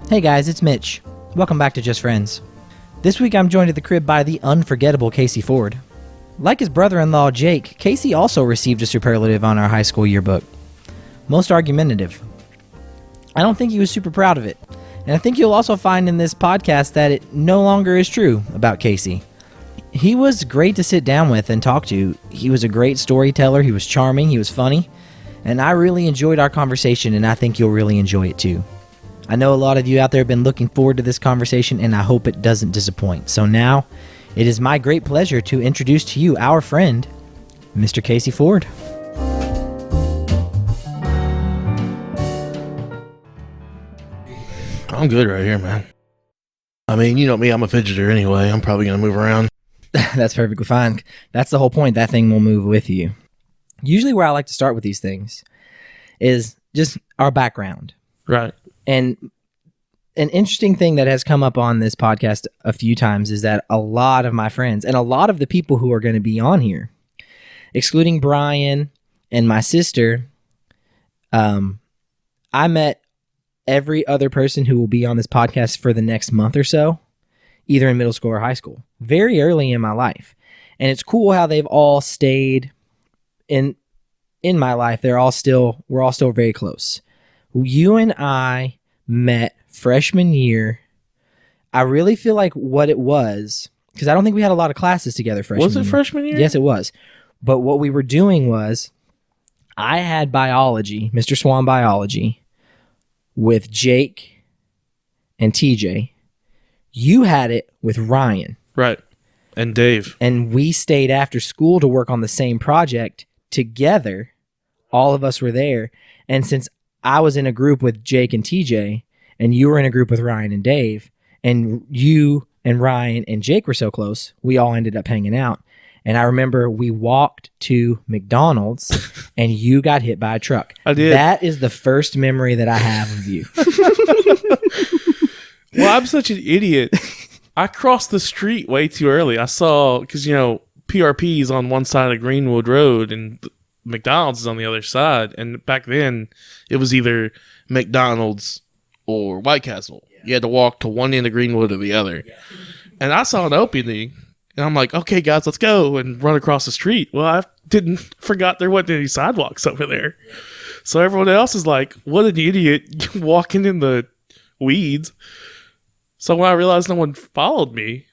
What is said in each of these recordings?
Hey guys, it's Mitch. Welcome back to Just Friends. This week I'm joined at the crib by the unforgettable Casey Ford. Like his brother-in-law Jake, Casey also received a superlative on our high school yearbook. Most argumentative. I don't think he was super proud of it. And I think you'll also find in this podcast that it no longer is true about Casey. He was great to sit down with and talk to. He was a great storyteller, he was charming, he was funny, and I really enjoyed our conversation, and I think you'll really enjoy it too. I know a lot of you out there have been looking forward to this conversation, and I hope it doesn't disappoint. So now, it is my great pleasure to introduce to you our friend, Mr. Casey Ford. I'm good right here, man. I mean, you know me, I'm a fidgeter anyway. I'm probably going to move around. That's perfectly fine. That's the whole point. That thing will move with you. Usually where I like to start with these things is just our background. Right. And an interesting thing that has come up on this podcast a few times is that a lot of my friends and a lot of the people who are going to be on here, excluding Brian and my sister, I met every other person who will be on this podcast for the next month or so, either in middle school or high school, very early in my life. And it's cool how they've all stayed in my life. We're all still very close. You and I met freshman year. I really feel like what it was, because I don't think we had a lot of classes together freshman year. Was it freshman year? Yes, it was. But what we were doing was, I had biology, Mr. Swan biology, with Jake and TJ. You had it with Ryan. Right. And Dave. And we stayed after school to work on the same project together. All of us were there. And since I was in a group with Jake and TJ, and you were in a group with Ryan and Dave, and you and Ryan and Jake were so close, we all ended up hanging out. And I remember we walked to McDonald's, and you got hit by a truck. I did. That is the first memory that I have of you. Well, I'm such an idiot. I crossed the street way too early. I saw, because, you know, PRP is on one side of Greenwood Road, and McDonald's is on the other side. And back then, it was either McDonald's or White Castle. Yeah. You had to walk to one end of Greenwood or the other. Yeah. And I saw an opening, and I'm like, okay, guys, let's go, and run across the street. Well, I forgot there wasn't any sidewalks over there. So everyone else is like, what an idiot walking in the weeds. So when I realized no one followed me,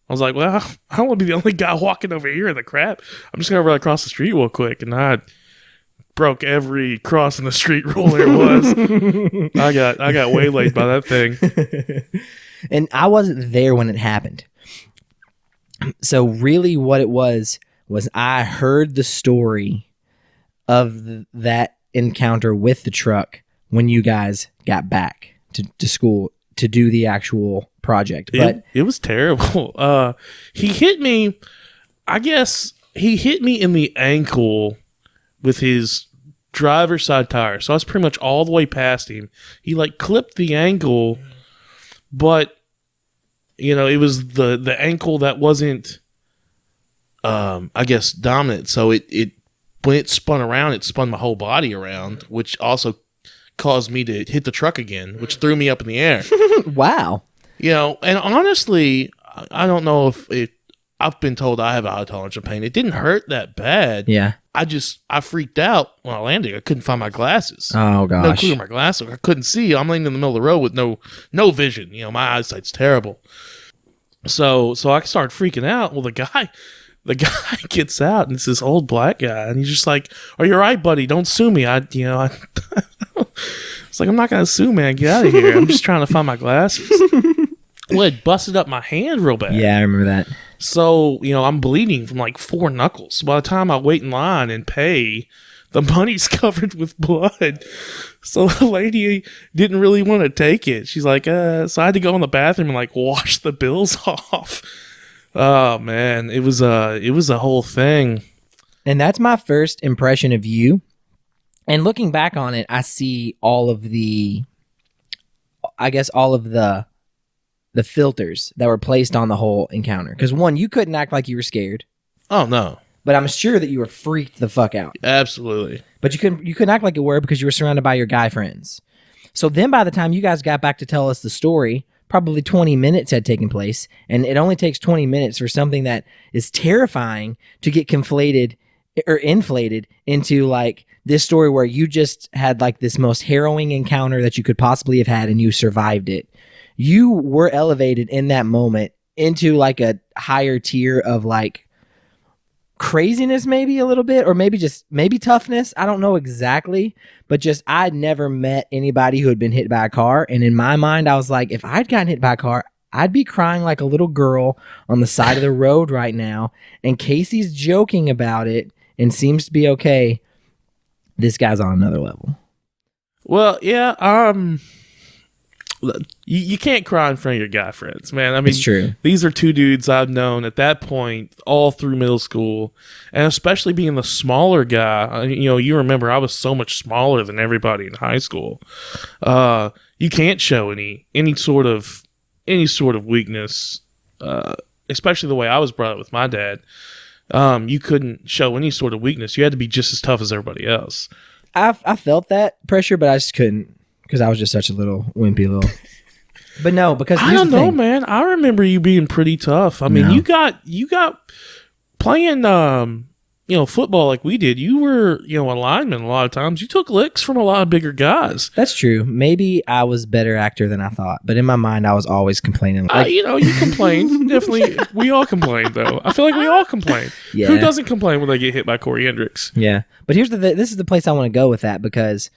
I was like, well, I don't want to be the only guy walking over here in the crap. I'm just going to run across the street real quick. And I broke every crossing the street rule there was. I got waylaid by that thing. And I wasn't there when it happened. So really what it was I heard the story of that encounter with the truck when you guys got back to school to do the actual project. But it was terrible. He hit me, I guess he hit me in the ankle with his driver's side tire. So I was pretty much all the way past him. He like clipped the ankle, but you know, it was the ankle that wasn't I guess dominant. So it when it spun around, it spun my whole body around, which also caused me to hit the truck again, which threw me up in the air. Wow. You know, and honestly, I don't know if I've been told I have a high tolerance of pain. It didn't hurt that bad. Yeah. I freaked out when I landed. I couldn't find my glasses. Oh, gosh. No clue where my glasses. I couldn't see. I'm laying in the middle of the road with no vision. You know, my eyesight's terrible. So I started freaking out. Well, the guy gets out, and it's this old black guy, and he's just like, "Are you all right, buddy? Don't sue me." It's like, I'm not gonna sue, man. Get out of here. I'm just trying to find my glasses. Well, it busted up my hand real bad. Yeah, I remember that. So, you know, I'm bleeding from like 4 knuckles. By the time I wait in line and pay, the money's covered with blood. So the lady didn't really want to take it. She's like, so I had to go in the bathroom and like wash the bills off. Oh man, it was a whole thing. And that's my first impression of you. And looking back on it, I see all of the filters that were placed on the whole encounter. Because one, you couldn't act like you were scared. Oh no. But I'm sure that you were freaked the fuck out. Absolutely. But you couldn't act like you were because you were surrounded by your guy friends. So then by the time you guys got back to tell us the story, probably 20 minutes had taken place. And it only takes 20 minutes for something that is terrifying to get conflated or inflated into like this story where you just had like this most harrowing encounter that you could possibly have had and you survived it. You were elevated in that moment into like a higher tier of like craziness, maybe a little bit, or maybe toughness. I don't know exactly, but just I'd never met anybody who had been hit by a car. And in my mind, I was like, if I'd gotten hit by a car, I'd be crying like a little girl on the side of the road right now. And Casey's joking about it and seems to be okay. This guy's on another level. Well, yeah, you can't cry in front of your guy friends, man. I mean, it's true. These are two dudes I've known at that point all through middle school, and especially being the smaller guy. You remember I was so much smaller than everybody in high school. You can't show any sort of weakness, especially the way I was brought up with my dad. You couldn't show any sort of weakness. You had to be just as tough as everybody else. I felt that pressure, but I just couldn't because I was just such a little wimpy little. But no, because I don't know, man. I remember you being pretty tough. I mean, you got playing football like we did. You were a lineman a lot of times. You took licks from a lot of bigger guys. That's true. Maybe I was a better actor than I thought, but in my mind, I was always complaining. You complained. Definitely, we all complained though. I feel like we all complain. Yeah. Who doesn't complain when they get hit by Corey Hendricks? Yeah, but here's this is the place I want to go with that because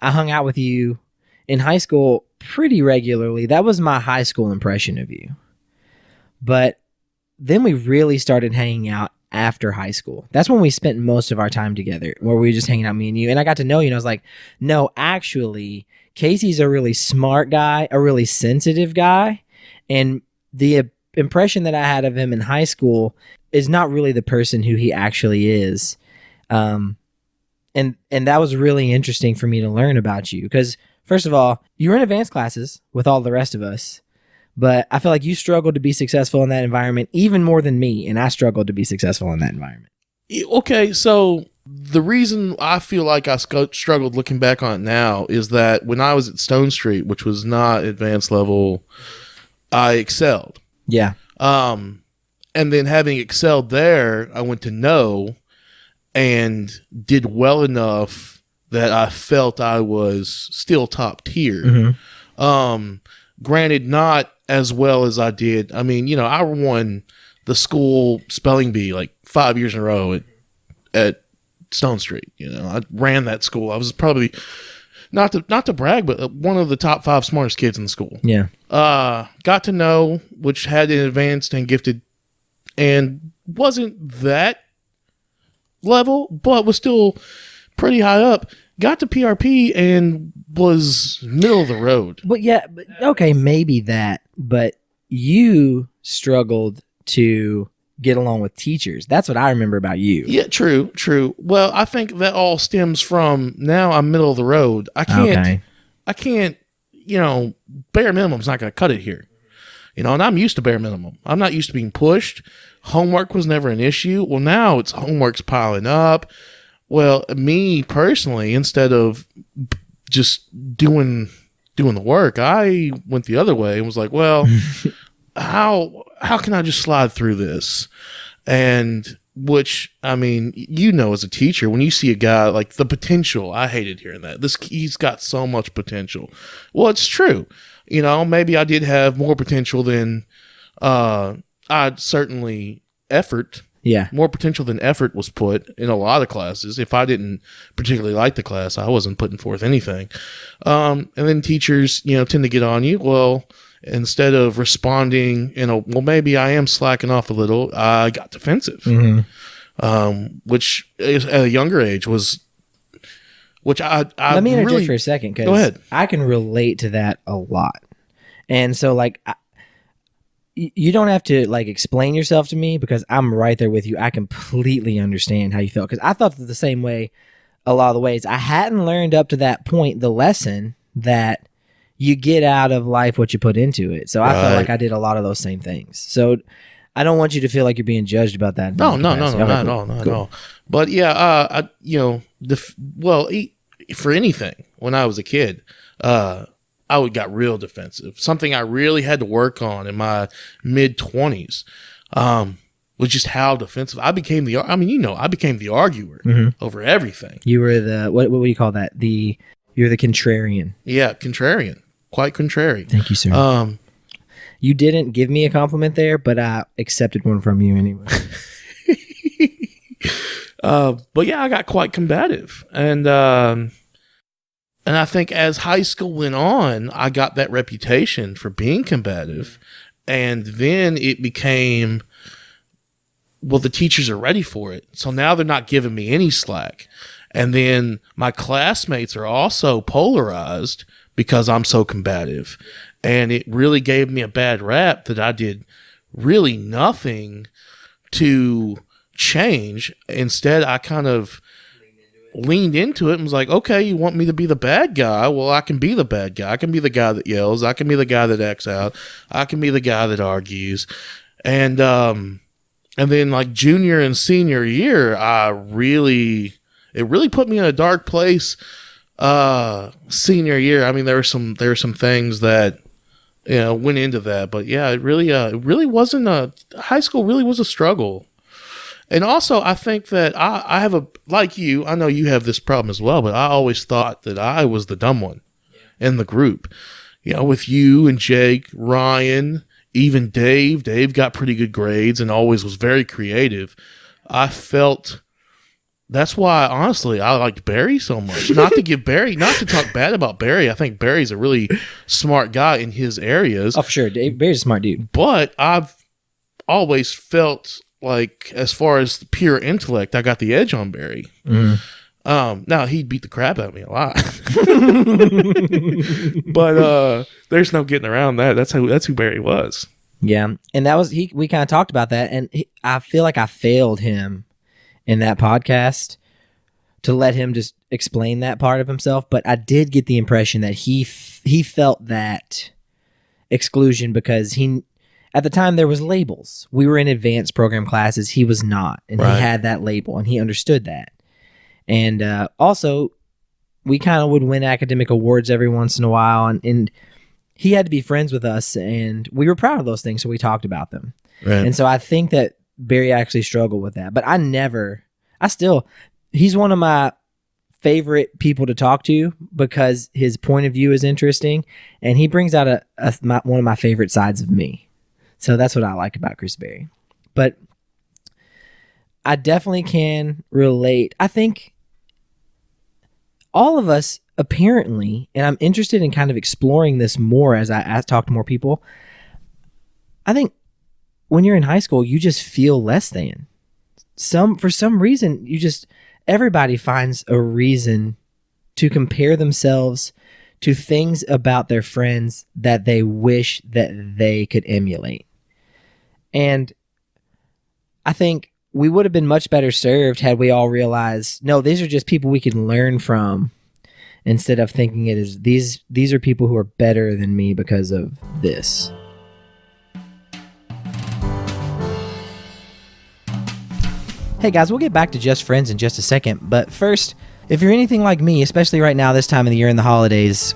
I hung out with you in high school pretty regularly. That was my high school impression of you. But then we really started hanging out after high school. That's when we spent most of our time together, where we were just hanging out, me and you. And I got to know you, and I was like, no, actually, Casey's a really smart guy, a really sensitive guy. And the impression that I had of him in high school is not really the person who he actually is. And that was really interesting for me to learn about you because, first of all, you were in advanced classes with all the rest of us, but I feel like you struggled to be successful in that environment even more than me, and I struggled to be successful in that environment. Okay, so the reason I feel like I struggled looking back on it now is that when I was at Stone Street, which was not advanced level, I excelled. Yeah. And then having excelled there, I went to No and did well enough that I felt I was still top tier. Mm-hmm. Granted, not as well as I did. I mean, I won the school spelling bee like 5 years in a row at Stone Street. I ran that school. I was probably not to brag, but one of the top 5 smartest kids in the school. Yeah. Got to know, which had an advanced and gifted, and wasn't that level, but was still pretty high up. Got to PRP and was middle of the road. But yeah, okay, maybe that, but you struggled to get along with teachers. That's what I remember about you. Yeah, true. Well, I think that all stems from now I'm middle of the road. I can't, bare minimum's not going to cut it here. And I'm used to bare minimum. I'm not used to being pushed. Homework was never an issue. Well, now it's homework's piling up. Well, me personally, instead of just doing the work, I went the other way and was like, well, how can I just slide through this? And which, I mean, as a teacher, when you see a guy like the potential, I hated hearing that. He's got so much potential. Well, it's true. Maybe I did have more potential than I'd certainly effort. Yeah. More potential than effort was put in a lot of classes. If I didn't particularly like the class, I wasn't putting forth anything. And then teachers, tend to get on you. Well, instead of responding, well, maybe I am slacking off a little, I got defensive. Mm-hmm. Which at a younger age was, which I let me interject really, for a second, go ahead. because I can relate to that a lot. And so, you don't have to explain yourself to me because I'm right there with you. I completely understand how you felt because I felt the same way a lot of the ways. I hadn't learned up to that point the lesson that you get out of life what you put into it. So I felt like I did a lot of those same things. So I don't want you to feel like you're being judged about that. No, not at all. But yeah, for anything when I was a kid, I would got real defensive. Something I really had to work on in my mid-20s was just how defensive I became. I became the arguer over everything. You were the what do you call that? You're the contrarian. Yeah, contrarian. Quite contrary. Thank you, sir. You didn't give me a compliment there, but I accepted one from you anyway. But yeah, I got quite combative, and I think as high school went on, I got that reputation for being combative, and then it became, well, the teachers are ready for it, so now they're not giving me any slack, and then my classmates are also polarized because I'm so combative, and it really gave me a bad rap that I did really nothing to change. Instead, I kind of leaned into it and was like, okay, you want me to be the bad guy? Well, I can be the bad guy. I can be the guy that yells. I can be the guy that acts out. I can be the guy that argues. And then like junior and senior year, it really put me in a dark place. Senior year, I mean, there were some things that, went into that, but yeah, it really wasn't high school really was a struggle. And also, I think that I have like you, I know you have this problem as well, but I always thought that I was the dumb one in the group. With you and Jake, Ryan, even Dave. Dave got pretty good grades and always was very creative. I felt that's why, honestly, I liked Barry so much. Not to talk bad about Barry. I think Barry's a really smart guy in his areas. Oh, for sure. Barry's a smart dude. But I've always felt like, as far as the pure intellect, I got the edge on Barry. Now he beat the crap out of me a lot, but there's no getting around that. That's who Barry was. Yeah, and that was we kind of talked about that, and I feel like I failed him in that podcast to let him just explain that part of himself. But I did get the impression that he felt that exclusion because at the time, there was labels. We were in advanced program classes. He was not. And He had that label, and he understood that. And also, we kind of would win academic awards every once in a while. And he had to be friends with us, and we were proud of those things, so we talked about them. Right. And so I think that Barry actually struggled with that. But he's one of my favorite people to talk to because his point of view is interesting, and he brings out one of my favorite sides of me. So that's what I like about Chris Berry. But I definitely can relate. I think all of us apparently, and I'm interested in kind of exploring this more as I talk to more people, I think when you're in high school, you just feel less than. For some reason, everybody finds a reason to compare themselves to things about their friends that they wish that they could emulate. And I think we would have been much better served had we all realized, no, these are just people we can learn from, instead of thinking it is these are people who are better than me because of this. Hey guys, we'll get back to Just Friends in just a second, but first, if you're anything like me, especially right now this time of the year in the holidays,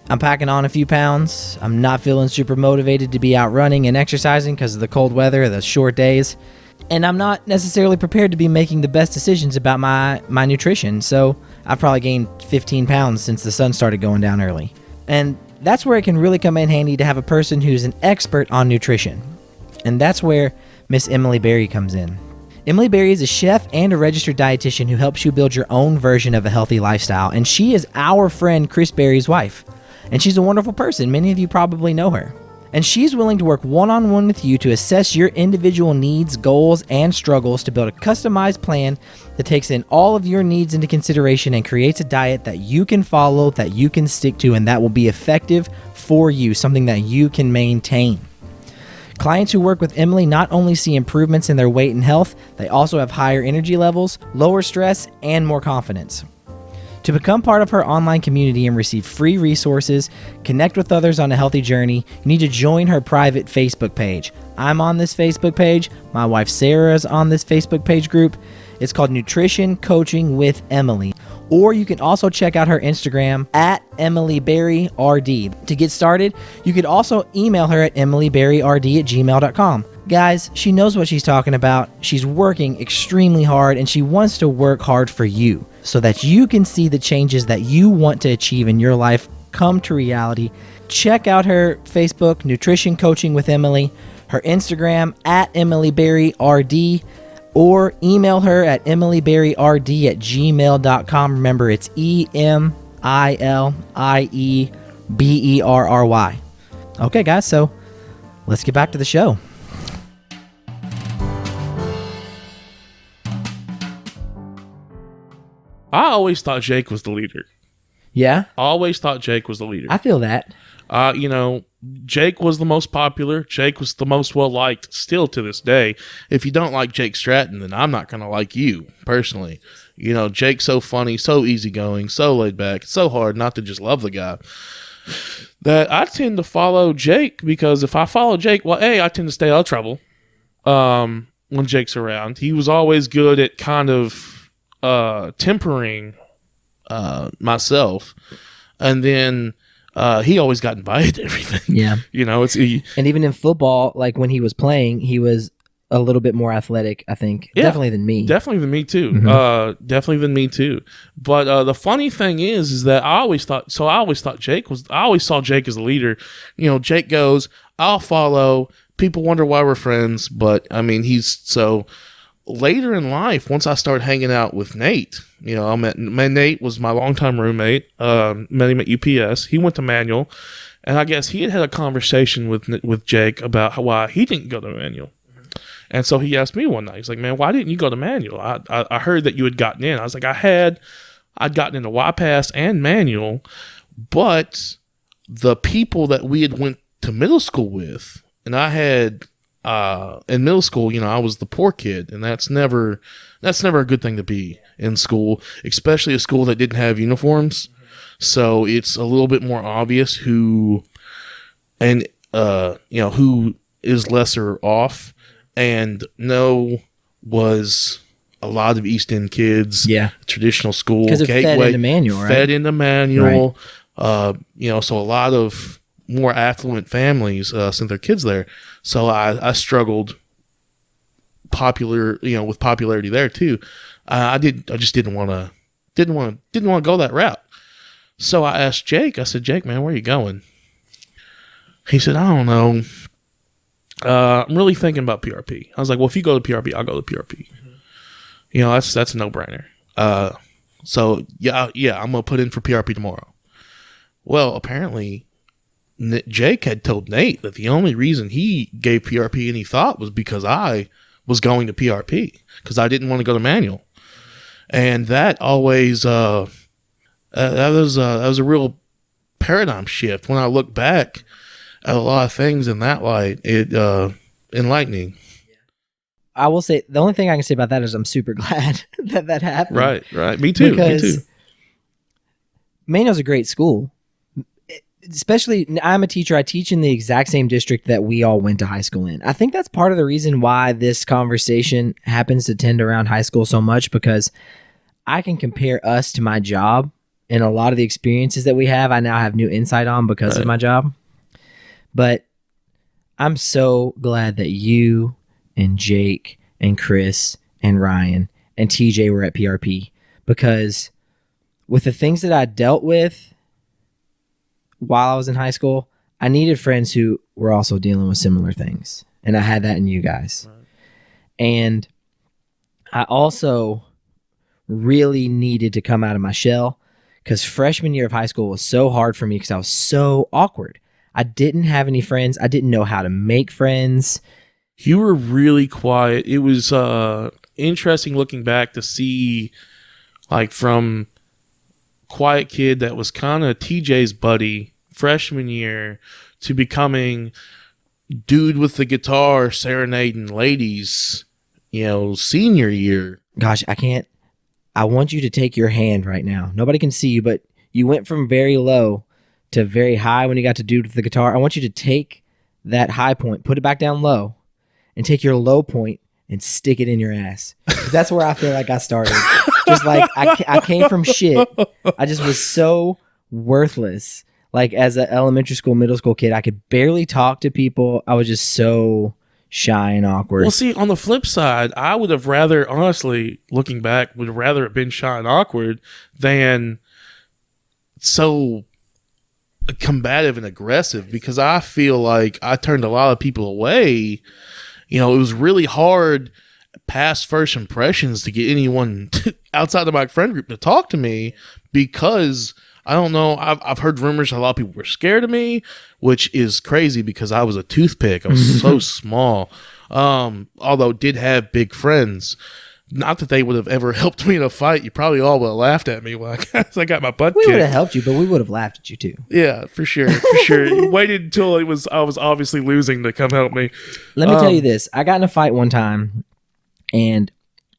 I'm packing on a few pounds. I'm not feeling super motivated to be out running and exercising because of the cold weather, the short days. And I'm not necessarily prepared to be making the best decisions about my nutrition. So I've probably gained 15 pounds since the sun started going down early. And that's where it can really come in handy to have a person who's an expert on nutrition. And that's where Miss Emily Berry comes in. Emily Berry is a chef and a registered dietitian who helps you build your own version of a healthy lifestyle. And she is our friend Chris Berry's wife. And she's a wonderful person. Many of you probably know her. And she's willing to work one-on-one with you to assess your individual needs, goals, and struggles to build a customized plan that takes in all of your needs into consideration and creates a diet that you can follow, that you can stick to, and that will be effective for you, something that you can maintain. Clients who work with Emily not only see improvements in their weight and health, they also have higher energy levels, lower stress, and more confidence. To become part of her online community and receive free resources, connect with others on a healthy journey, you need to join her private Facebook page. I'm on this Facebook page. My wife Sarah is on this Facebook page group. It's called Nutrition Coaching with Emily. Or you can also check out her Instagram at EmilyBerryRD. To get started, you could also email her at emilyberryrd@gmail.com. Guys, she knows what she's talking about. She's working extremely hard, and she wants to work hard for you so that you can see the changes that you want to achieve in your life come to reality. Check out her Facebook, Nutrition Coaching with Emily, her Instagram at EmilyBerryRD, or email her at emilyberryrd@gmail.com. Remember, it's EMILIEBERRY. Okay, guys, so let's get back to the show. I always thought Jake was the leader. Yeah? I always thought Jake was the leader. I feel that. Jake was the most popular. Jake was the most well-liked still to this day. If you don't like Jake Stratton, then I'm not going to like you, personally. Jake's so funny, so easygoing, so laid back. It's so hard not to just love the guy. That I tend to follow Jake because if I follow Jake, well, I tend to stay out of trouble when Jake's around. He was always good at kind of tempering myself. And then he always got invited to everything. Yeah. And even in football, like when he was playing, he was a little bit more athletic, I think. Yeah, definitely than me. Definitely than me too. Mm-hmm. Definitely than me too. But the funny thing is that I always saw Jake as the leader. Jake goes, I'll follow. People wonder why we're friends, but I mean, later in life, once I started hanging out with Nate, Nate was my longtime roommate. Met him at UPS. He went to Manual, and I guess he had a conversation with Jake about why he didn't go to Manual. And so he asked me one night, he's like, man, why didn't you go to Manual? I heard that you had gotten in. I was like, I'd gotten into YPass and Manual, but the people that we had went to middle school with, and I had in middle school, I was the poor kid, and that's never a good thing to be in school, especially a school that didn't have uniforms. So it's a little bit more obvious who is lesser off. And was a lot of East End kids, traditional school, because it Gateway, fed into Manual, right? So a lot of more affluent families sent their kids there. So I struggled with popularity there too. I just didn't want to go that route. So I asked Jake. I said, Jake, man, where are you going? He said, I don't know. I'm really thinking about PRP. I was like, well, if you go to PRP, I'll go to PRP. Mm-hmm. That's a no-brainer. So I'm gonna put in for PRP tomorrow. Well, apparently, Jake had told Nate that the only reason he gave PRP any thought was because I was going to PRP because I didn't want to go to Manual, and that always that was a real paradigm shift. When I look back at a lot of things in that light, it enlightening. I will say the only thing I can say about that is I'm super glad that happened. Right. Me too. Because Manual's a great school. Especially, I'm a teacher. I teach in the exact same district that we all went to high school in. I think that's part of the reason why this conversation happens to tend around high school so much, because I can compare us to my job, and a lot of the experiences that we have, I now have new insight on because of my job. But I'm so glad that you and Jake and Chris and Ryan and TJ were at PRP, because with the things that I dealt with while I was in high school, I needed friends who were also dealing with similar things. And I had that in you guys. Right. And I also really needed to come out of my shell, because freshman year of high school was so hard for me because I was so awkward. I didn't have any friends. I didn't know how to make friends. You were really quiet. It was interesting looking back to see, like, from quiet kid that was kind of TJ's buddy freshman year to becoming dude with the guitar serenading ladies, senior year. Gosh, I want you to take your hand right now. Nobody can see you, but you went from very low to very high when you got to dude with the guitar. I want you to take that high point, put it back down low, and take your low point and stick it in your ass. That's where I feel like I started. Just like I came from shit. I just was so worthless. Like as an elementary school, middle school kid, I could barely talk to people. I was just so shy and awkward. Well, see, on the flip side, I would have rather, honestly, looking back, would have rather have been shy and awkward than so combative and aggressive, because I feel like I turned a lot of people away. You know, it was really hard past first impressions to get anyone outside of my friend group to talk to me, because I don't know. I've heard rumors a lot of people were scared of me, which is crazy because I was a toothpick. I was so small. Although did have big friends. Not that they would have ever helped me in a fight. You probably all would have laughed at me when I got my butt We kicked. would have helped you, but we would have laughed at you too. Yeah, for sure. For sure. You waited until I was obviously losing to come help me. Let me tell you this. I got in a fight one time, and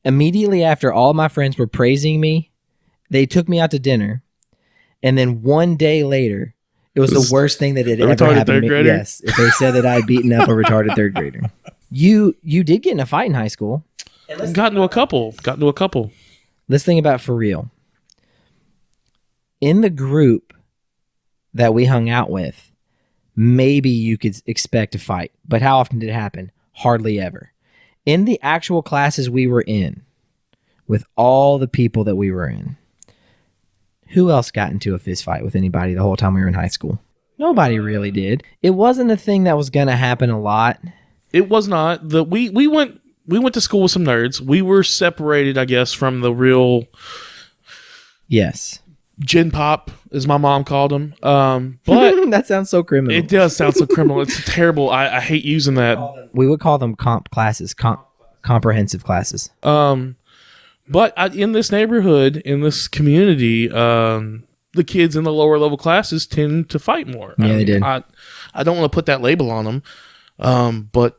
immediately after all my friends were praising me, they took me out to dinner. And then one day later, it was the worst thing that had ever happened to me. Grader? Yes, if they said that I had beaten up a retarded third grader. You did get in a fight in high school. Got into a couple. Let's think about it for real. In the group that we hung out with, maybe you could expect a fight. But how often did it happen? Hardly ever. In the actual classes we were in, with all the people that we were in, who else got into a fist fight with anybody the whole time we were in high school? Nobody really did. It wasn't a thing that was going to happen a lot. It was not. We went to school with some nerds. We were separated, I guess, from the real Yes. Gen Pop, as my mom called them. But that sounds so criminal. it does sound so criminal. It's terrible. I hate using that. We would call them comp classes, comprehensive classes. But in this neighborhood, in this community, the kids in the lower level classes tend to fight more. Yeah, they did. I don't want to put that label on them, but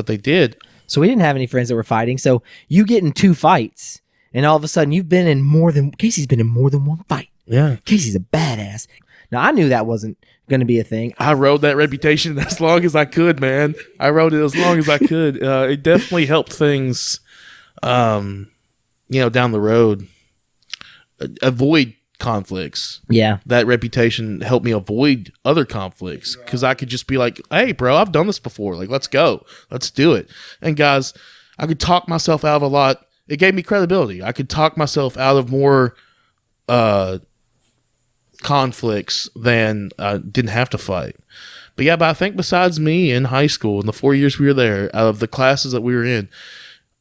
they did. So we didn't have any friends that were fighting. So you get in 2 fights, and all of a sudden Casey's been in more than one fight. Yeah. Casey's a badass. Now I knew that wasn't going to be a thing. I rode that reputation as long as I could, man. I rode it as long as I could. It definitely helped things, down the road. Avoid conflicts. Yeah. That reputation helped me avoid other conflicts, because I could just be like, hey, bro, I've done this before. Like, let's go. Let's do it. And guys, I could talk myself out of a lot. It gave me credibility. I could talk myself out of more conflicts than I didn't have to fight. But I think besides me in high school, in the 4 years we were there, out of the classes that we were in,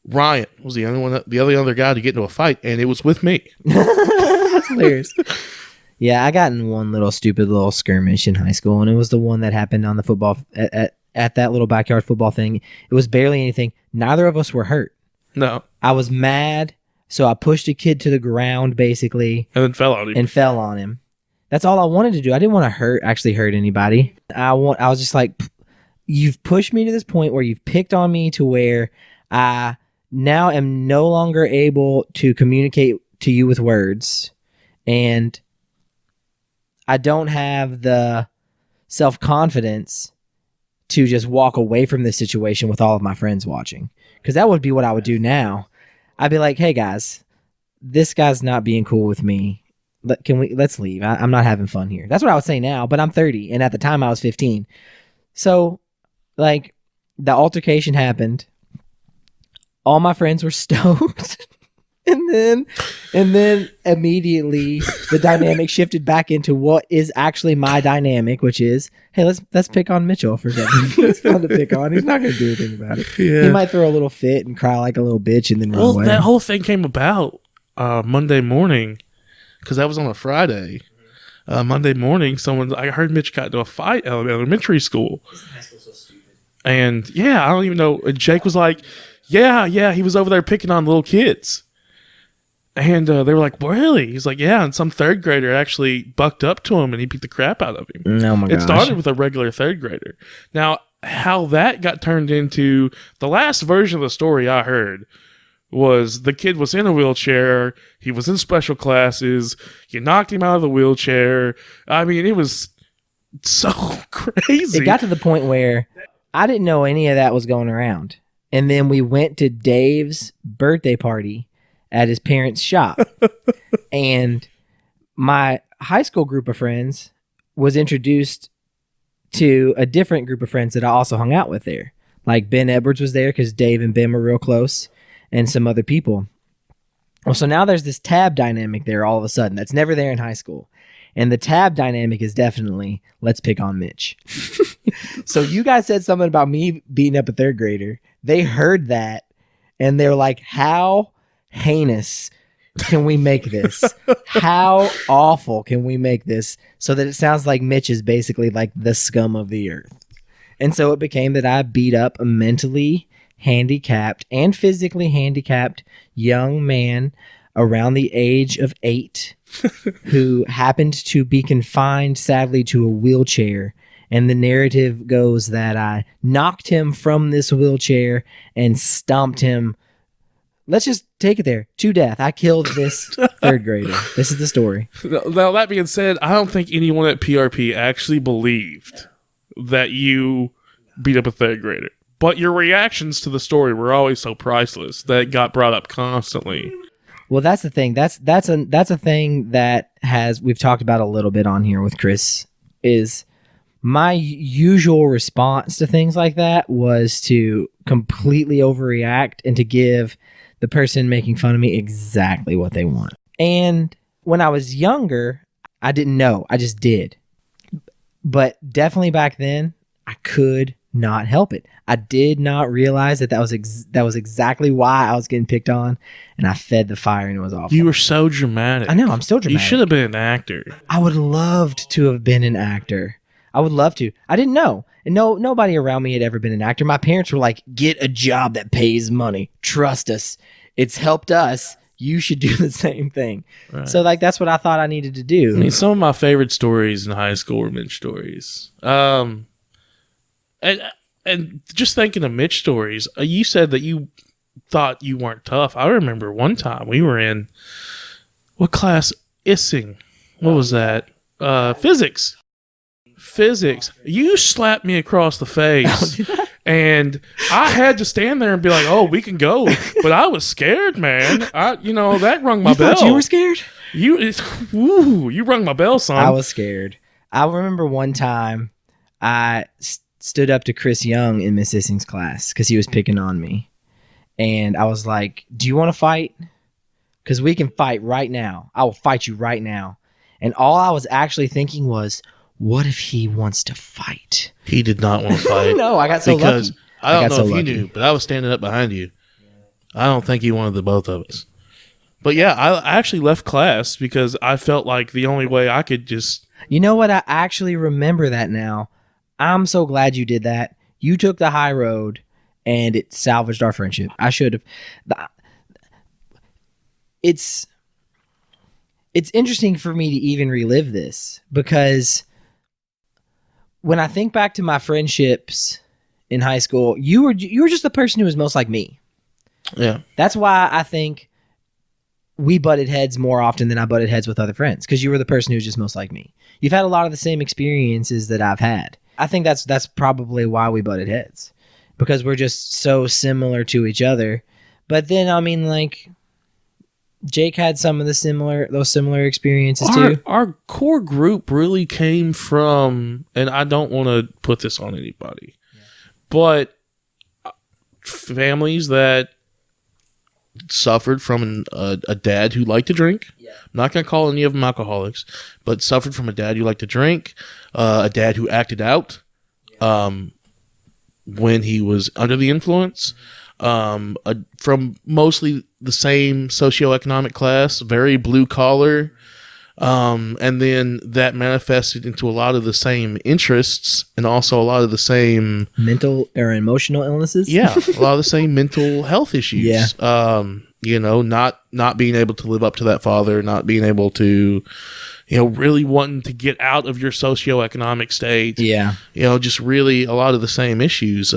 Ryan was the only other guy to get into a fight, and it was with me. That's hilarious. Yeah, I got in one little stupid little skirmish in high school, and it was the one that happened on the football at that little backyard football thing. It was barely anything. Neither of us were hurt. No. I was mad, so I pushed a kid to the ground basically, And then fell on him. That's all I wanted to do. I didn't want to actually hurt anybody. I was just like, you've pushed me to this point where you've picked on me to where I now am no longer able to communicate to you with words, and I don't have the self-confidence to just walk away from this situation with all of my friends watching, because that would be what I would do now. I'd be like, hey guys, this guy's not being cool with me. Let's leave. I'm not having fun here. That's what I would say now, but I'm 30, and at the time I was 15. So like the altercation happened. All my friends were stoked. And then immediately the dynamic shifted back into what is actually my dynamic, which is, hey, let's pick on Mitchell for a second. It's fun to pick on. He's not going to do anything about it. Yeah. He might throw a little fit and cry like a little bitch and then run away. That whole thing came about Monday morning, because that was on a Friday. Monday morning, I heard Mitch got into a fight at elementary school. High school's so stupid. And I don't even know. And Jake was like, yeah, he was over there picking on little kids. And they were like, really? He's like, yeah. And some third grader actually bucked up to him and he beat the crap out of him. Oh my gosh. It started with a regular third grader. Now, how that got turned into the last version of the story I heard was the kid was in a wheelchair. He was in special classes. You knocked him out of the wheelchair. I mean, it was so crazy. It got to the point where I didn't know any of that was going around. And then we went to Dave's birthday party at his parents' shop. And my high school group of friends was introduced to a different group of friends that I also hung out with there. Like Ben Edwards was there because Dave and Ben were real close, and some other people. Well, so now there's this tab dynamic there all of a sudden that's never there in high school. And the tab dynamic is definitely, let's pick on Mitch. So you guys said something about me beating up a third grader. They heard that, and they're like, how heinous can we make this? How awful can we make this so that it sounds like Mitch is basically like the scum of the earth? And so it became that I beat up a mentally handicapped and physically handicapped young man around the age of 8 who happened to be confined, sadly, to a wheelchair. And the narrative goes that I knocked him from this wheelchair and stomped him. Let's just take it there. To death. I killed this third grader. This is the story. Now, that being said, I don't think anyone at PRP actually believed that you beat up a third grader. But your reactions to the story were always so priceless that it got brought up constantly. Well, that's the thing. That's a thing that we've talked about a little bit on here with Chris. Is my usual response to things like that was to completely overreact and to give the person making fun of me exactly what they want. And when I was younger, I didn't know. I just did. But definitely back then, I could not help it. I did not realize that was exactly why I was getting picked on, and I fed the fire, and it was awful. You were so dramatic. I know, I'm still dramatic. You should have been an actor. I would have loved to have been an actor. I would love to. I didn't know. And nobody around me had ever been an actor. My parents were like, get a job that pays money. Trust us. It's helped us. You should do the same thing. Right. So like that's what I thought I needed to do. I mean, some of my favorite stories in high school were Mitch stories. And just thinking of Mitch stories, you said that you thought you weren't tough. I remember one time we were in what class? Issing. What was that? Physics. You slapped me across the face. And I had to stand there and be like, "Oh, we can go," but I was scared, man. That rung my bell. You thought you were scared? You rung my bell, son. I was scared. I remember one time I stood up to Chris Young in Miss Issing's class because he was picking on me, and I was like, "Do you want to fight? Because we can fight right now. I will fight you right now." And all I was actually thinking was, what if he wants to fight? He did not want to fight. No, I got so because lucky. I don't know if you knew, but I was standing up behind you. I don't think he wanted the both of us. But yeah, I actually left class because I felt like the only way I could just... You know what? I actually remember that now. I'm so glad you did that. You took the high road, and it salvaged our friendship. I should have... It's interesting for me to even relive this because... When I think back to my friendships in high school, you were just the person who was most like me. Yeah. That's why I think we butted heads more often than I butted heads with other friends, because you were the person who was just most like me. You've had a lot of the same experiences that I've had. I think that's probably why we butted heads, because we're just so similar to each other. But then, I mean, like... Jake had some of those similar experiences too. Our core group really came from, and I don't want to put this on anybody, but families that suffered from a dad who liked to drink. Yeah. I'm not going to call any of them alcoholics, but suffered from a dad who liked to drink, a dad who acted out when he was under the influence. From mostly the same socioeconomic class, very blue collar, and then that manifested into a lot of the same interests and also a lot of the same mental or emotional illnesses. Yeah, a lot of the same mental health issues. Yeah. Not being able to live up to that father, not being able to, really wanting to get out of your socioeconomic state. Yeah. Just really a lot of the same issues.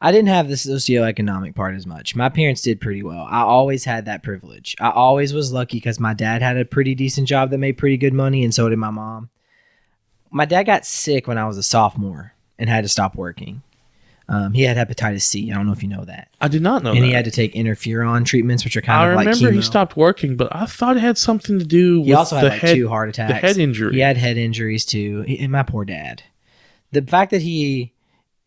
I didn't have the socioeconomic part as much. My parents did pretty well. I always had that privilege. I always was lucky because my dad had a pretty decent job that made pretty good money, and so did my mom. My dad got sick when I was a sophomore and had to stop working. He had hepatitis C. I don't know if you know that. I did not know and that. he had to take interferon treatments, which are kind of like chemo. I remember he stopped working, but I thought it had something to do with he also had the like head, 2 heart attacks. the head injury. He had head injuries too. And my poor dad. The fact that he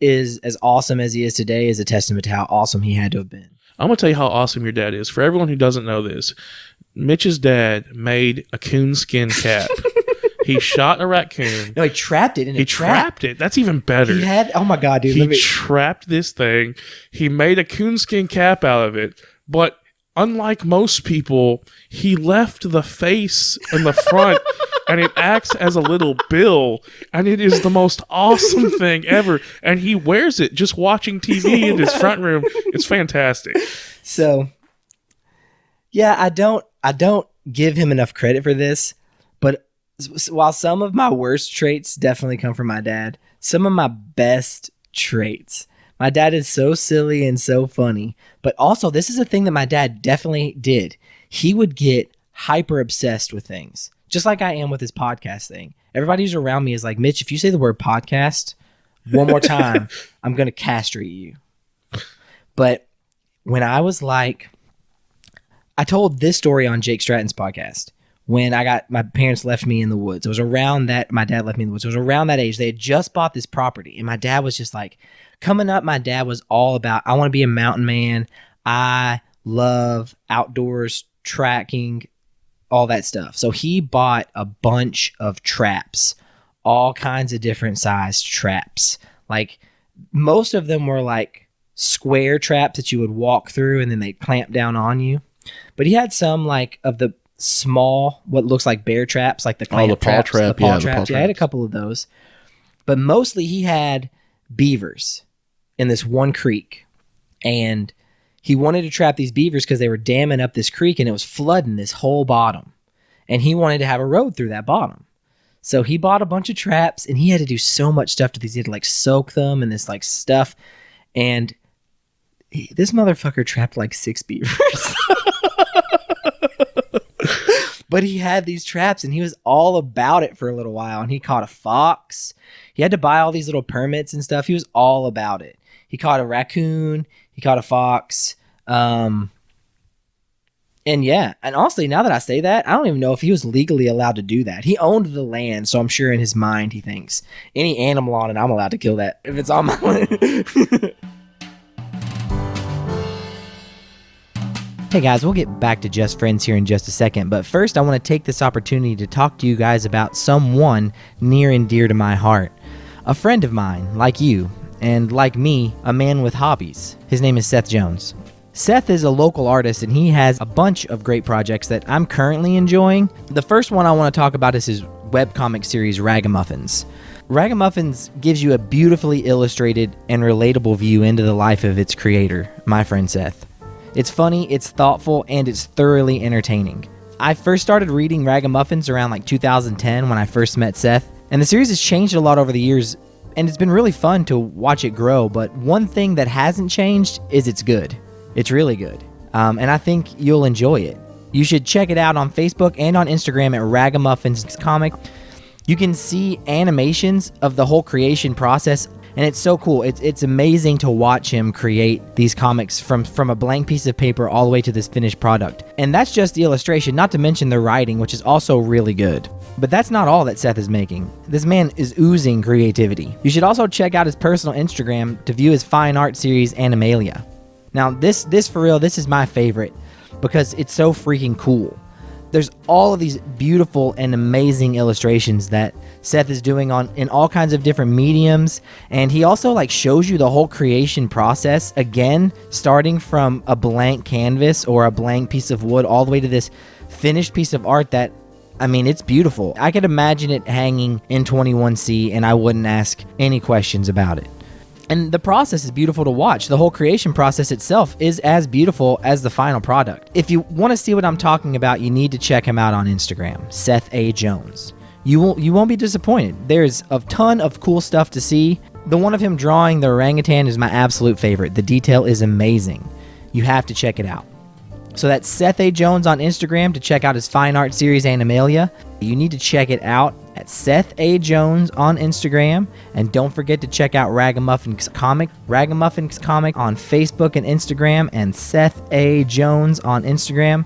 is as awesome as he is today is a testament to how awesome he had to have been. I'm going to tell you how awesome your dad is. For everyone who doesn't know this, Mitch's dad made a coonskin cap. He shot a raccoon. No, he trapped it in a trap. Trapped it. That's even better. He had, oh my God, dude. He trapped this thing. He made a coonskin cap out of it. But unlike most people, he left the face in the front and it acts as a little bill. And it is the most awesome thing ever. And he wears it just watching TV in his front room. It's fantastic. So, yeah, I don't give him enough credit for this, but while some of my worst traits definitely come from my dad, some of my best traits. My dad is so silly and so funny, but also this is a thing that my dad definitely did. He would get hyper obsessed with things, just like I am with his podcast thing. Everybody who's around me is like, Mitch, if you say the word podcast one more time, I'm going to castrate you. But when I was like, I told this story on Jake Stratton's podcast. When my parents left me in the woods. It was around that, my dad left me in the woods. It was around that age. They had just bought this property. And my dad was just like, coming up, my dad was all about, I want to be a mountain man. I love outdoors, tracking, all that stuff. So he bought a bunch of traps, all kinds of different sized traps. Like most of them were like square traps that you would walk through and then they'd clamp down on you. But he had some like of the small, what looks like bear traps, like the clamp traps, the paw traps. Yeah, I had a couple of those, but mostly he had beavers in this one creek, and he wanted to trap these beavers because they were damming up this creek and it was flooding this whole bottom, and he wanted to have a road through that bottom. So he bought a bunch of traps, and he had to do so much stuff to these. He had to like soak them and this like stuff, and this motherfucker trapped like 6 beavers. But he had these traps and he was all about it for a little while, and he caught a fox. He had to buy all these little permits and stuff. He was all about it. He caught a raccoon. He caught a fox. And yeah, and honestly, now that I say that, I don't even know if he was legally allowed to do that. He owned the land, so I'm sure in his mind he thinks any animal on it, I'm allowed to kill that if it's on my land. Hey guys, we'll get back to Just Friends here in just a second, but first I want to take this opportunity to talk to you guys about someone near and dear to my heart. A friend of mine, like you, and like me, a man with hobbies. His name is Seth Jones. Seth is a local artist, and he has a bunch of great projects that I'm currently enjoying. The first one I want to talk about is his webcomic series, Ragamuffins. Ragamuffins gives you a beautifully illustrated and relatable view into the life of its creator, my friend Seth. It's funny, it's thoughtful, and it's thoroughly entertaining. I first started reading Ragamuffins around like 2010 when I first met Seth, and the series has changed a lot over the years, and it's been really fun to watch it grow, but one thing that hasn't changed is it's good. It's really good, and I think you'll enjoy it. You should check it out on Facebook and on Instagram at Ragamuffins Comic. You can see animations of the whole creation process, and it's so cool. It's amazing to watch him create these comics from a blank piece of paper all the way to this finished product. And that's just the illustration, not to mention the writing, which is also really good. But that's not all that Seth is making. This man is oozing creativity. You should also check out his personal Instagram to view his fine art series, Animalia. Now, this for real, this is my favorite because it's so freaking cool. There's all of these beautiful and amazing illustrations that Seth is doing in all kinds of different mediums, and he also like shows you the whole creation process, again, starting from a blank canvas or a blank piece of wood all the way to this finished piece of art that, I mean, it's beautiful. I could imagine it hanging in 21C and I wouldn't ask any questions about it. And the process is beautiful to watch. The whole creation process itself is as beautiful as the final product. If you want to see what I'm talking about, you need to check him out on Instagram, Seth A. Jones. You won't be disappointed. There's a ton of cool stuff to see. The one of him drawing the orangutan is my absolute favorite. The detail is amazing. You have to check it out. So that's Seth A. Jones on Instagram to check out his fine art series, Animalia. You need to check it out. at Seth A. Jones on Instagram. And don't forget to check out Ragamuffin's Comic on Facebook and Instagram, and Seth A. Jones on Instagram.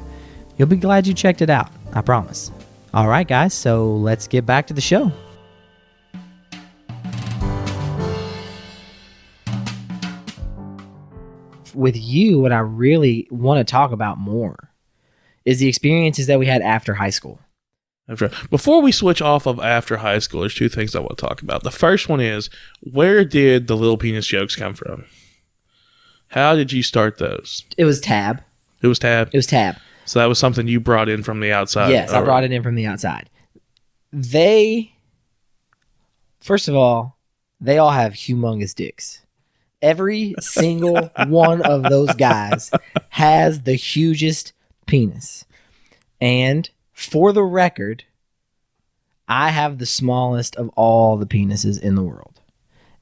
You'll be glad you checked it out, I promise. All right, guys, so let's get back to the show. With you, what I really want to talk about more is the experiences that we had after high school. Before we switch off of after high school, there's two things I want to talk about. The first one is, where did the little penis jokes come from? How did you start those? It was Tab. It was Tab? It was Tab. So that was something you brought in from the outside? Yes, I brought it in from the outside. First of all, they all have humongous dicks. Every single one of those guys has the hugest penis. And for the record, I have the smallest of all the penises in the world.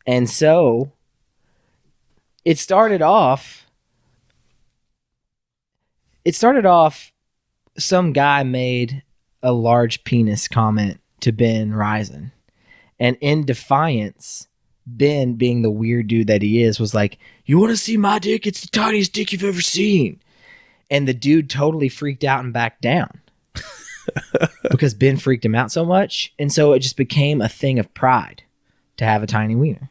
And so it started off, some guy made a large penis comment to Ben Risen. And in defiance, Ben, being the weird dude that he is, was like, "You want to see my dick? It's the tiniest dick you've ever seen." And the dude totally freaked out and backed down because Ben freaked him out so much. And so it just became a thing of pride to have a tiny wiener.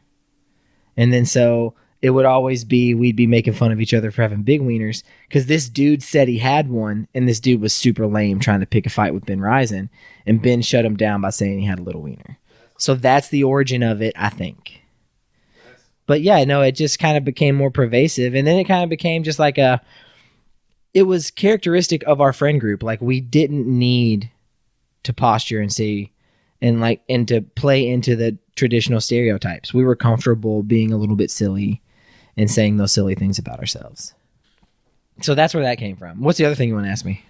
And then so it would always be, we'd be making fun of each other for having big wieners because this dude said he had one, and this dude was super lame trying to pick a fight with Ben Risen. And Ben shut him down by saying he had a little wiener. So that's the origin of it, I think. But yeah, no, it just kind of became more pervasive. And then it kind of became just like it was characteristic of our friend group. Like, we didn't need to posture and see and to play into the traditional stereotypes. We were comfortable being a little bit silly and saying those silly things about ourselves. So that's where that came from. What's the other thing you want to ask me?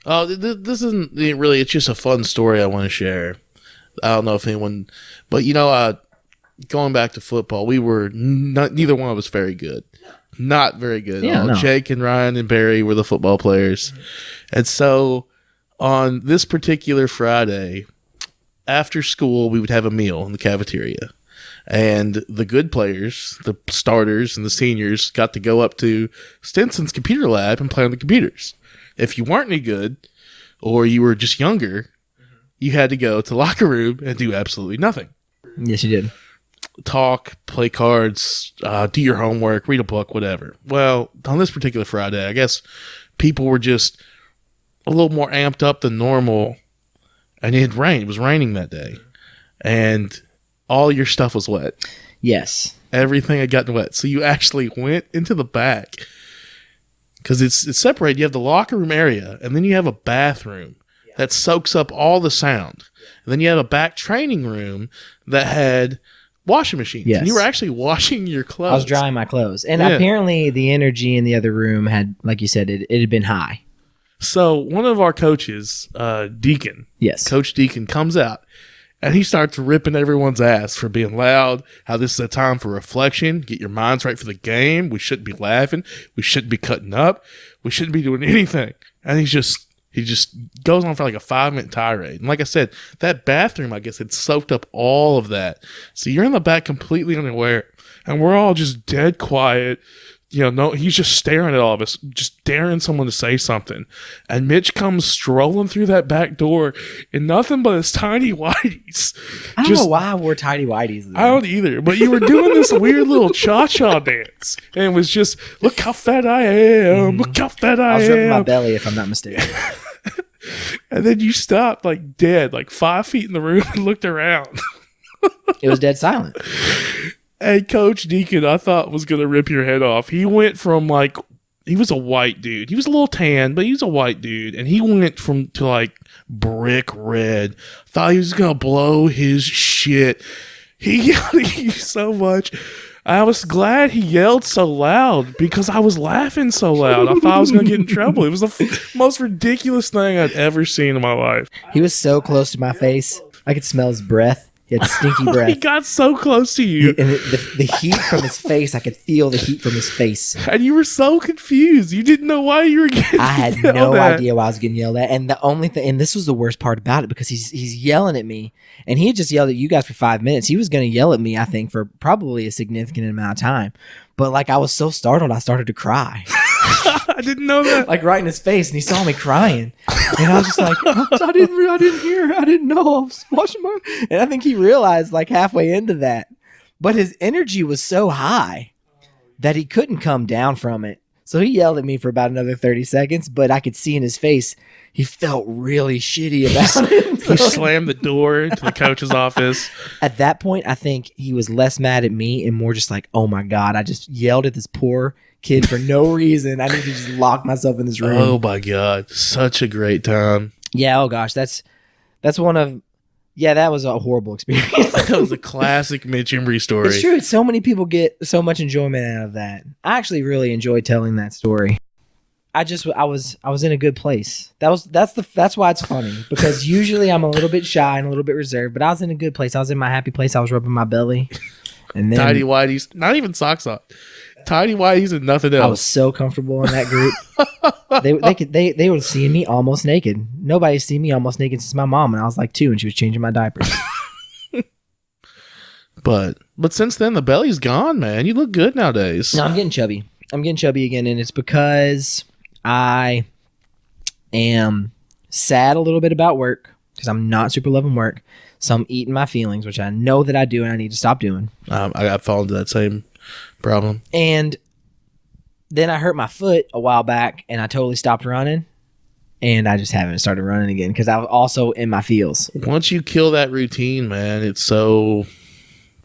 Oh, this isn't really, it's just a fun story I want to share. I don't know if anyone, but going back to football, we were neither one of us very good. Not very good. Yeah, no. Jake and Ryan and Barry were the football players. And so on this particular Friday, after school, we would have a meal in the cafeteria. And the good players, the starters and the seniors, got to go up to Stinson's computer lab and play on the computers. If you weren't any good, or you were just younger, you had to go to the locker room and do absolutely nothing. Yes, you did. Talk, play cards, do your homework, read a book, whatever. Well, on this particular Friday, I guess people were just a little more amped up than normal, and it had rained. It was raining that day, and all your stuff was wet. Yes. Everything had gotten wet. So you actually went into the back, because it's separated. You have the locker room area, and then you have a bathroom that soaks up all the sound. And then you have a back training room that had washing machines. Yes. And you were actually washing your clothes. I was drying my clothes. And apparently the energy in the other room had, like you said, it had been high. So one of our coaches, Deacon, Yes. Coach Deacon, comes out and he starts ripping everyone's ass for being loud, how this is a time for reflection, get your minds right for the game. We shouldn't be laughing. We shouldn't be cutting up. We shouldn't be doing anything. And he just goes on for like a 5-minute tirade. And like I said, that bathroom, I guess, had soaked up all of that. So you're in the back completely unaware. And we're all just dead quiet. No, he's just staring at all of us, just daring someone to say something. And Mitch comes strolling through that back door in nothing but his tiny whities. I don't know why I wore tidy whities. I don't either. But you were doing this weird little cha-cha dance. And it was just, look how fat I am. Look how fat I am. I was rubbing my belly, if I'm not mistaken. And then you stopped like dead, like 5 feet in the room and looked around. It was dead silent. And Coach Deacon, I thought, was going to rip your head off. He went from he was a white dude. He was a little tan, but he was a white dude. And he went to like brick red. Thought he was going to blow his shit. He yelled at you so much. I was glad he yelled so loud because I was laughing so loud. I thought I was going to get in trouble. It was the most ridiculous thing I'd ever seen in my life. He was so close to my face. I could smell his breath. He had stinky He breath. got so close to you. And the heat from his face, I could feel the heat from his face. And you were so confused. You didn't know why you were getting I had yelled no at. idea why I was getting yelled at. And the only thing, and this was the worst part about it, because he's yelling at me, and he had just yelled at you guys for 5 minutes. He was going to yell at me, I think, for probably a significant amount of time. But like, I was so startled, I started to cry. I didn't know that. Like right in his face, and he saw me crying, and I was just like, I didn't know. I was watching my, and I think he realized like halfway into that, but his energy was so high that he couldn't come down from it. So he yelled at me for about another 30 seconds, but I could see in his face he felt really shitty about it. He slammed the door to the coach's office. At that point, I think he was less mad at me and more just like, oh my God, I just yelled at this poor kid for no reason. I need to just lock myself in this room. Oh my God. Such a great time. Yeah, oh gosh, that's one of, yeah, that was a horrible experience. That was a classic Mitch Embry story. It's true. So many people get so much enjoyment out of that. I actually really enjoyed telling that story. I was in a good place. That's why it's funny, because usually I'm a little bit shy and a little bit reserved, but I was in a good place. I was in my happy place. I was rubbing my belly, and then Tidy whities, not even socks on. Tidy whities and nothing else. I was so comfortable in that group. they were seeing me almost naked. Nobody's seen me almost naked since my mom, and I was like 2, and she was changing my diapers. But since then the belly's gone, man. You look good nowadays. No, I'm getting chubby. I'm getting chubby again, and it's because I am sad a little bit about work, because I'm not super loving work. So I'm eating my feelings, which I know that I do and I need to stop doing. I fall into that same problem. And then I hurt my foot a while back, and I totally stopped running, and I just haven't started running again because I was also in my feels. Once you kill that routine, man, it's so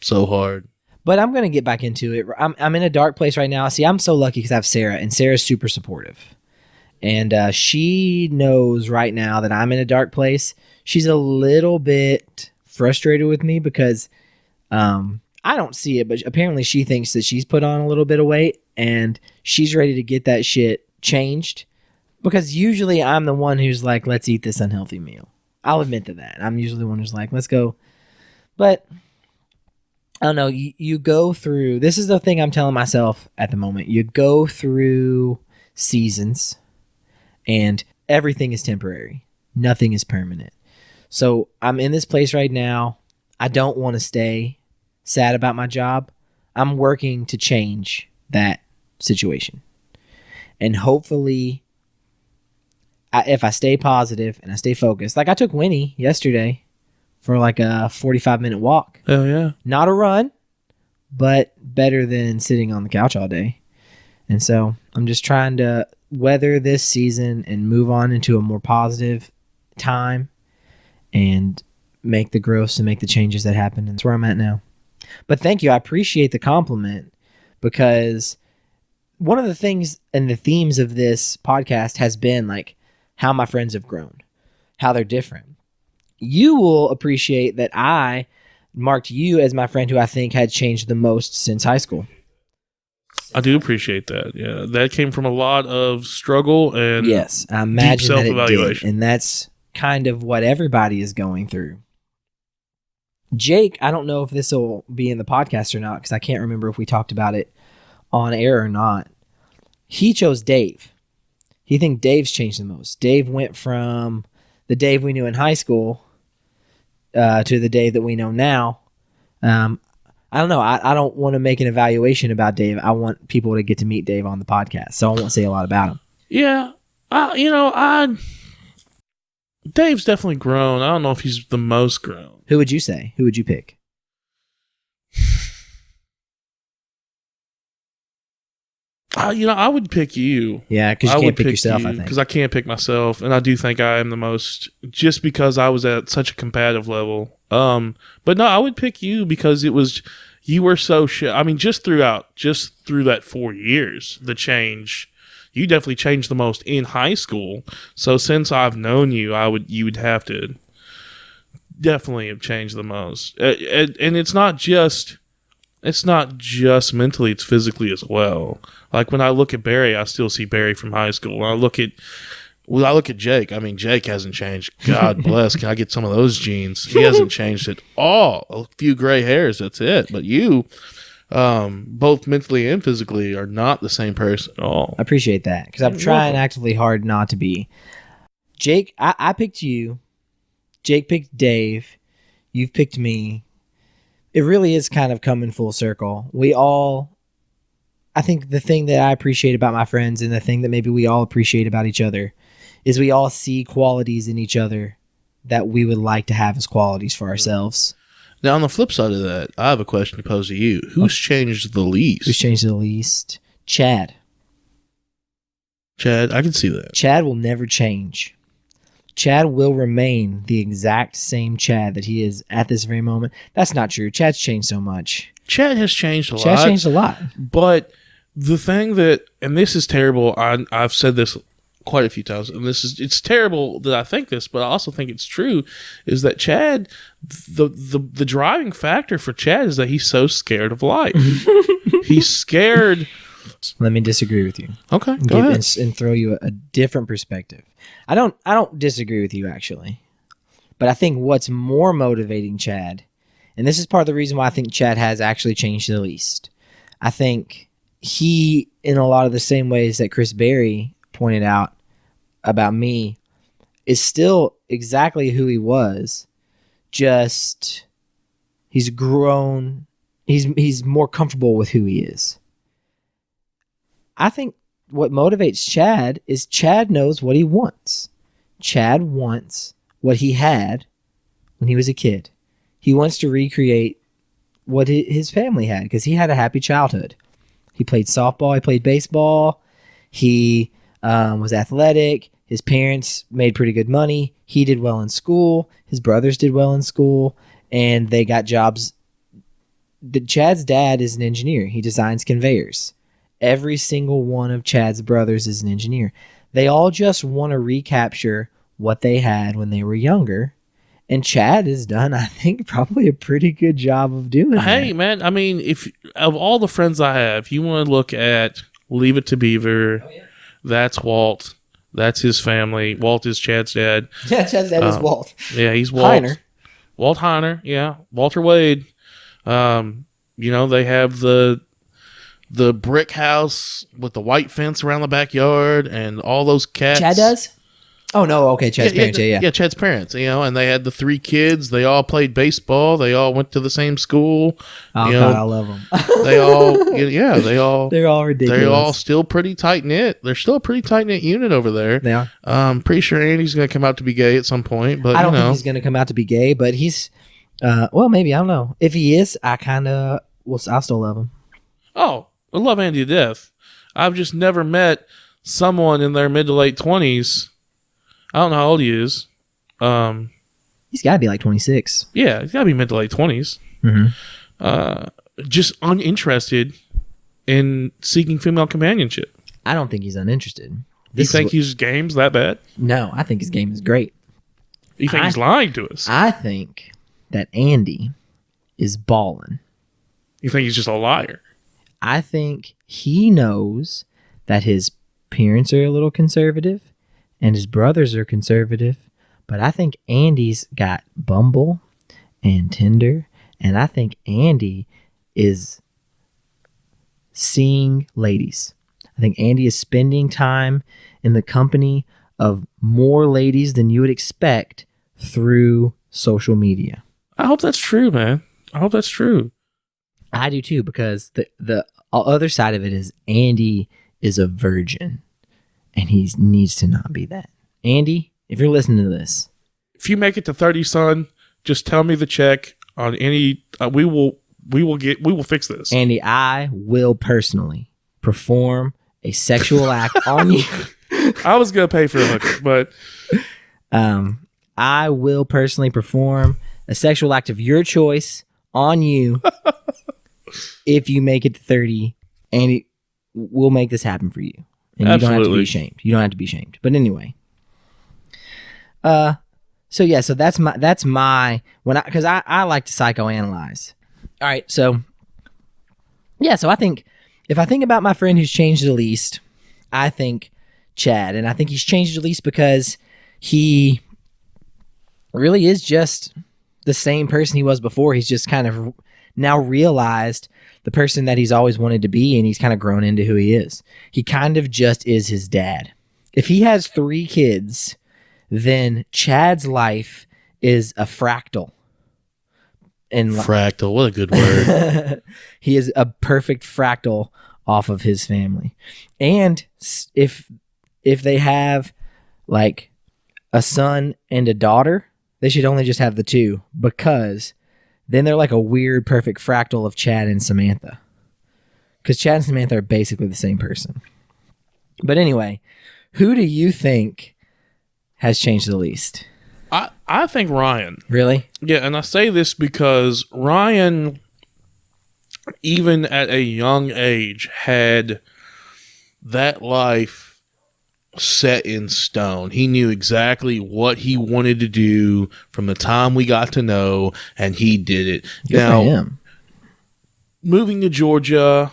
hard. But I'm going to get back into it. I'm in a dark place right now. See, I'm so lucky because I have Sarah, and Sarah's super supportive. And she knows right now that I'm in a dark place. She's a little bit frustrated with me because I don't see it, but apparently she thinks that she's put on a little bit of weight, and she's ready to get that shit changed. Because usually I'm the one who's like, let's eat this unhealthy meal. I'll admit to that. I'm usually the one who's like, let's go. But I don't know. You go through, this is the thing I'm telling myself at the moment. You go through seasons, and everything is temporary. Nothing is permanent. So I'm in this place right now. I don't want to stay sad about my job. I'm working to change that situation. And hopefully, if I stay positive and I stay focused, like I took Winnie yesterday for like a 45-minute walk. Oh, yeah. Not a run, but better than sitting on the couch all day. And so I'm just trying to weather this season and move on into a more positive time and make the growths and make the changes that happen. And that's where I'm at now. But thank you. I appreciate the compliment, because one of the things and the themes of this podcast has been like how my friends have grown, how they're different. You will appreciate that I marked you as my friend who I think had changed the most since high school. I do appreciate that. Yeah, that came from a lot of struggle and yes, I imagine deep that it did, self-evaluation. and that's kind of what everybody is going through. Jake, I don't know if this will be in the podcast or not, because I can't remember if we talked about it on air or not. He chose Dave. He thinks Dave's changed the most. Dave went from the Dave we knew in high school to the Dave that we know now. I don't know. I don't want to make an evaluation about Dave. I want people to get to meet Dave on the podcast, so I won't say a lot about him. Yeah, Dave's definitely grown. I don't know if he's the most grown. Who would you say? Who would you pick? I would pick you. Yeah, because you can't pick yourself, I think. Because I can't pick myself, and I do think I am the most, just because I was at such a competitive level. But no, I would pick you because you were so I mean, just through that 4 years, the change, you definitely changed the most in high school. So since I've known you, you would have to definitely have changed the most. And it's not just mentally, it's physically as well. Like when I look at Barry, I still see Barry from high school. When I look at Well, I look at Jake. I mean, Jake hasn't changed. God bless. Can I get some of those genes? He hasn't changed at all. A few gray hairs, that's it. But you, both mentally and physically, are not the same person at all. I appreciate that because I'm trying actively hard not to be. Jake, I picked you. Jake picked Dave. You've picked me. It really is kind of coming full circle. I think the thing that I appreciate about my friends and the thing that maybe we all appreciate about each other is we all see qualities in each other that we would like to have as qualities for ourselves. Now, on the flip side of that, I have a question to pose to you. Who's changed the least? Who's changed the least? Chad. Chad, I can see that. Chad will never change. Chad will remain the exact same Chad that he is at this very moment. That's not true. Chad's changed so much. Chad has changed a lot. Chad's changed a lot. But the thing that, and this is terrible, I've said this quite a few times, and it's terrible that I think this, but I also think it's true, is that Chad, the driving factor for Chad is that he's so scared of life. He's scared. Let me disagree with you. Okay, go ahead. And throw you a different perspective. I don't disagree with you, actually. But I think what's more motivating Chad, and this is part of the reason why I think Chad has actually changed the least. I think he, in a lot of the same ways that Chris Berry pointed out about me, is still exactly who he was. Just he's grown. He's more comfortable with who he is. I think what motivates Chad is Chad knows what he wants. Chad wants what he had when he was a kid. He wants to recreate what his family had because he had a happy childhood. He played softball. He played baseball. He was athletic. His parents made pretty good money. He did well in school. His brothers did well in school, and they got jobs. Chad's dad is an engineer. He designs conveyors. Every single one of Chad's brothers is an engineer. They all just want to recapture what they had when they were younger. And Chad has done, I think, probably a pretty good job of doing that. Hey, man, I mean, if of all the friends I have, you want to look at Leave It to Beaver, that's Walt. That's his family. Walt is Chad's dad. Yeah, Chad's dad is Walt. Yeah, he's Walt. Heiner. Walt Heiner, yeah. Walter Wade. They have the brick house with the white fence around the backyard and all those cats. Chad does? Oh, no. Okay. Chad's parents. Yeah. Yeah, Chad's parents, and they had the 3 kids. They all played baseball. They all went to the same school. Oh, God, I love them. They all, they're all ridiculous. They're all still pretty tight-knit. They're still a pretty tight-knit unit over there. They are. Pretty sure Andy's going to come out to be gay at some point, but I don't think he's going to come out to be gay, but he's, maybe, I don't know. If he is, I still love him. Oh, I love Andy to death. I've just never met someone in their mid to late 20s. I don't know how old he is. He's got to be like 26. Yeah, he's got to be mid to late 20s. Mm-hmm. Just uninterested in seeking female companionship. I don't think he's uninterested. You think his game's that bad? No, I think his game is great. You think he's lying to us? I think that Andy is balling. You think he's just a liar? I think he knows that his parents are a little conservative and his brothers are conservative, but I think Andy's got Bumble and Tinder, and I think Andy is seeing ladies. I think Andy is spending time in the company of more ladies than you would expect through social media. I hope that's true, man. I hope that's true. I do too, because the other side of it is Andy is a virgin, and he needs to not be that. Andy, if you're listening to this, if you make it to 30, son, just tell me the check on any. We will fix this. Andy, I will personally perform a sexual act on you. I was gonna pay for a hooker, but I will personally perform a sexual act of your choice on you. If you make it to 30, Andy, we'll make this happen for you. And you don't have to be ashamed. You don't have to be ashamed. But anyway. So that's my because I like to psychoanalyze. All right, so I think if I think about my friend who's changed the least, I think Chad. And I think he's changed at least because he really is just the same person he was before. He's just kind of now realized the person that he's always wanted to be, and he's kind of grown into who he is. He kind of just is his dad. If he has 3 kids, then Chad's life is a fractal. And fractal, what a good word. He is a perfect fractal off of his family. And if they have like a son and a daughter, they should only just have the 2, because then they're like a weird perfect fractal of Chad and Samantha. Because Chad and Samantha are basically the same person. But anyway, who do you think has changed the least? I think Ryan. Really? Yeah, and I say this because Ryan, even at a young age, had that life set in stone. He knew exactly what he wanted to do from the time we got to know, and he did it. Good for him. Moving to Georgia,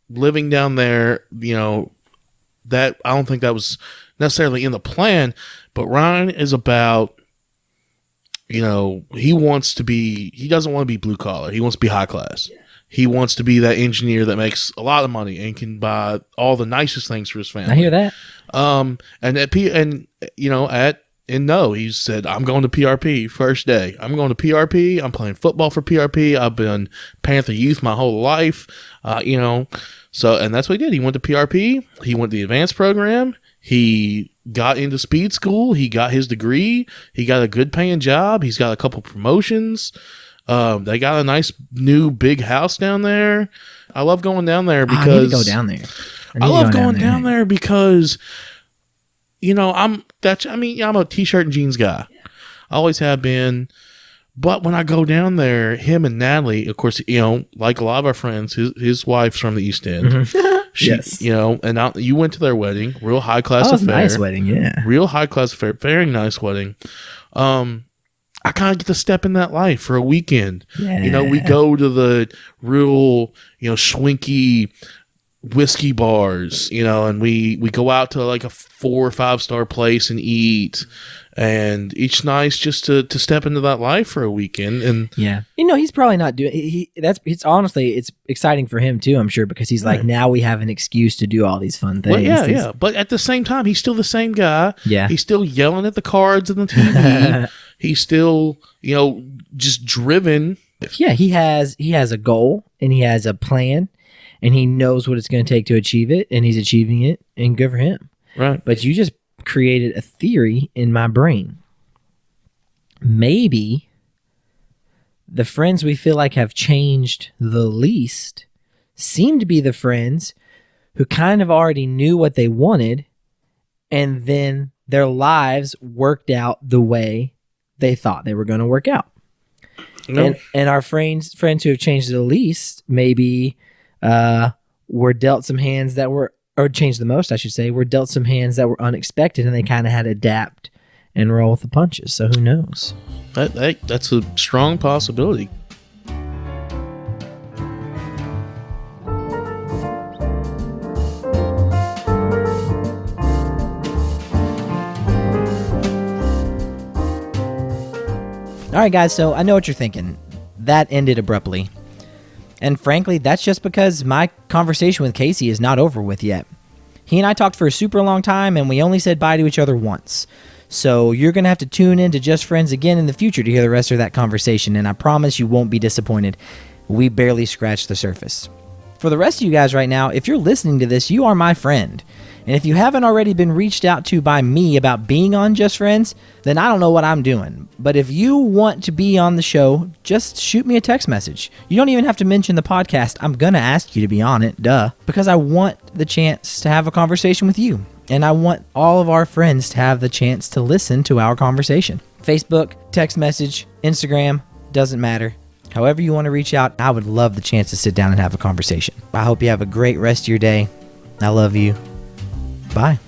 living down there, that I don't think that was necessarily in the plan, but Ryan is about, he doesn't want to be blue collar. He wants to be high class. Yeah. He wants to be that engineer that makes a lot of money and can buy all the nicest things for his family. I hear that. He said, I'm going to PRP first day. I'm going to PRP. I'm playing football for PRP. I've been Panther youth my whole life. So, and that's what he did. He went to PRP. He went to the advanced program. He got into speed school. He got his degree. He got a good paying job. He's got a couple promotions. They got a nice new big house down there. I love going down there because I need to go down there. I love going down there because, I'm a t-shirt and jeans guy. I always have been. But when I go down there, him and Natalie, of course, like a lot of our friends, his wife's from the East End. Mm-hmm. Yes. And you went to their wedding, real high class affair. Nice wedding, yeah. Real high class affair, very nice wedding. I kind of get to step in that life for a weekend. Yeah. We go to the real, schwinky whiskey bars, and we go out to like a 4 or 5 star place and eat. And each nice just to step into that life for a weekend. And yeah, he's probably not doing. It's honestly, it's exciting for him too. I'm sure, because he's like, now we have an excuse to do all these fun things. Well, yeah. But at the same time, he's still the same guy. Yeah, he's still yelling at the cards and the TV. He's still, just driven. Yeah, he has a goal and he has a plan, and he knows what it's going to take to achieve it, and he's achieving it, and good for him. Right. But you just created a theory in my brain. Maybe the friends we feel like have changed the least seem to be the friends who kind of already knew what they wanted, and then their lives worked out the way they thought they were going to work out. No. And our friends who have changed the least maybe were dealt some hands that were, or changed the most, I should say, were dealt some hands that were unexpected, and they kind of had to adapt and roll with the punches. So who knows? That's a strong possibility. All right, guys, so I know what you're thinking. That ended abruptly. And frankly, that's just because my conversation with Casey is not over with yet. He and I talked for a super long time, and we only said bye to each other once. So you're going to have to tune in to Just Friends again in the future to hear the rest of that conversation, and I promise you won't be disappointed. We barely scratched the surface. For the rest of you guys right now, if you're listening to this, you are my friend. And if you haven't already been reached out to by me about being on Just Friends, then I don't know what I'm doing. But if you want to be on the show, just shoot me a text message. You don't even have to mention the podcast. I'm going to ask you to be on it, duh. Because I want the chance to have a conversation with you. And I want all of our friends to have the chance to listen to our conversation. Facebook, text message, Instagram, doesn't matter. However you want to reach out, I would love the chance to sit down and have a conversation. I hope you have a great rest of your day. I love you. Bye.